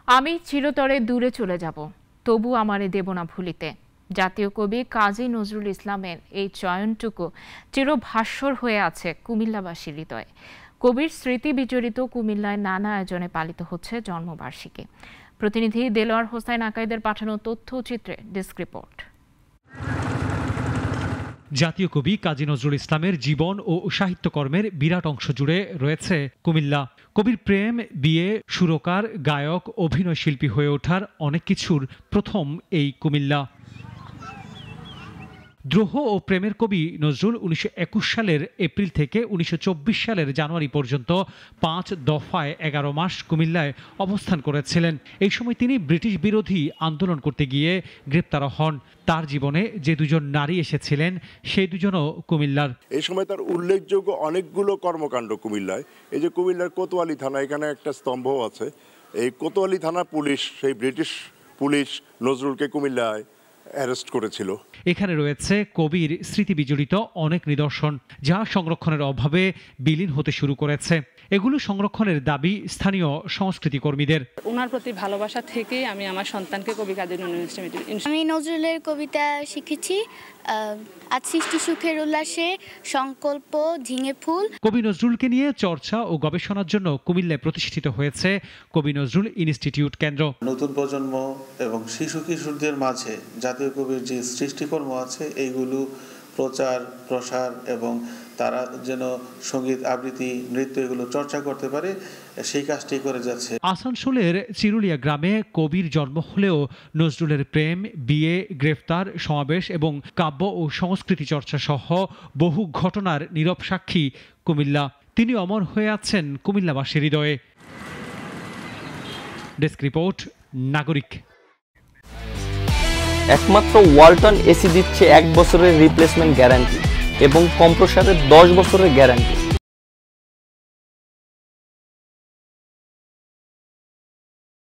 আমি চিরতরে দূরে চলে যাব, তবু আমারে দেব না ভুলিতে। জাতীয় কবি কাজী নজরুল ইসলামের এই চয়নটুকু চিরভাস্বর হয়ে আছে কুমিল্লাবাসীর হৃদয়ে। কবির স্মৃতি বিজড়িত কুমিল্লায় নানা আয়োজনে পালিত হচ্ছে জন্মবার্ষিকী। প্রতিনিধি দেলোয়ার হোসাইন আকাইদের পাঠানো তথ্যচিত্রে ডেস্ক রিপোর্ট। জাতীয় কবি কাজী নজরুল ইসলামের জীবন ও সাহিত্যকর্মের বিরাট অংশ জুড়ে রয়েছে কুমিল্লা। কবির প্রেম, বিয়ে, সুরকার, গায়ক, অভিনয় শিল্পী হয়ে ওঠার অনেক কিছুর প্রথম এই কুমিল্লা। দ্রোহ ও প্রেমের কবি নজরুল 1921 সালের এপ্রিল থেকে 1924 সালের জানুয়ারি পর্যন্ত 5 দফায় 11 মাস কুমিল্লায় অবস্থান করেছিলেন। এই সময় তিনি ব্রিটিশ বিরোধী আন্দোলন করতে গিয়ে গ্রেপ্তার হন। তার জীবনে যে দুজন নারী এসেছিলেন সেই দুজনও কুমিল্লার। এই সময় তার উল্লেখযোগ্য অনেকগুলো কর্মকাণ্ড কুমিল্লায়। এই যে কুমিল্লার কোতোয়ালি থানা, এখানে একটা স্তম্ভ আছে। এই কোতোয়ালি থানা পুলিশ, সেই ব্রিটিশ পুলিশ নজরুলকে কুমিল্লায় অ্যারেস্ট করেছিল। এখানে রয়েছে কবির স্মৃতি বিজড়িত অনেক নিদর্শন, যা সংরক্ষণের অভাবে বিলীন হতে শুরু করেছে। এগুলো সংরক্ষণের দাবি স্থানীয় সংস্কৃতি কর্মীদের। ওনার প্রতি ভালোবাসা থেকেই আমি আমার সন্তানকে কবি কাজী নজরুল ইসলাম। আমি নজরুলের কবিতা শিখেছি, আজ সৃষ্টি সুখের উল্লাসে, সংকল্প, ঝিঙে ফুল। কবি নজরুলকে নিয়ে চর্চা ও গবেষণার জন্য কুমিল্লায় প্রতিষ্ঠিত হয়েছে কবি নজরুল ইনস্টিটিউট কেন্দ্র। নতুন প্রজন্ম এবং শিশু কিশোরদের মাঝে জাতীয় কবির যে সৃষ্টিকর্ম আছে এইগুলো প্রচার প্রসার এবং তারা যেন সঙ্গীত, আবৃত্তি, নৃত্য এগুলো চর্চা করতে পারে, সেই কাজটি করে যাচ্ছে। আসানসোলের চিরুলিয়া গ্রামে কবির জন্ম হলেও নজরুলের প্রেম, বিয়ে, গ্রেফতার, সমাবেশ এবং কাব্য ও সংস্কৃতি চর্চা সহ বহু ঘটনার নীরব সাক্ষী কুমিল্লা। তিনি অমর হয়ে আছেন কুমিল্লাবাসীর হৃদয়ে। ডেস্ক রিপোর্ট, নাগরিক। একমাত্র ওয়ালটন এসি দিচ্ছে 1 বছরের রিপ্লেসমেন্ট গ্যারান্টি এবং কম্প্রেসরের 10 বছরের গ্যারান্টি।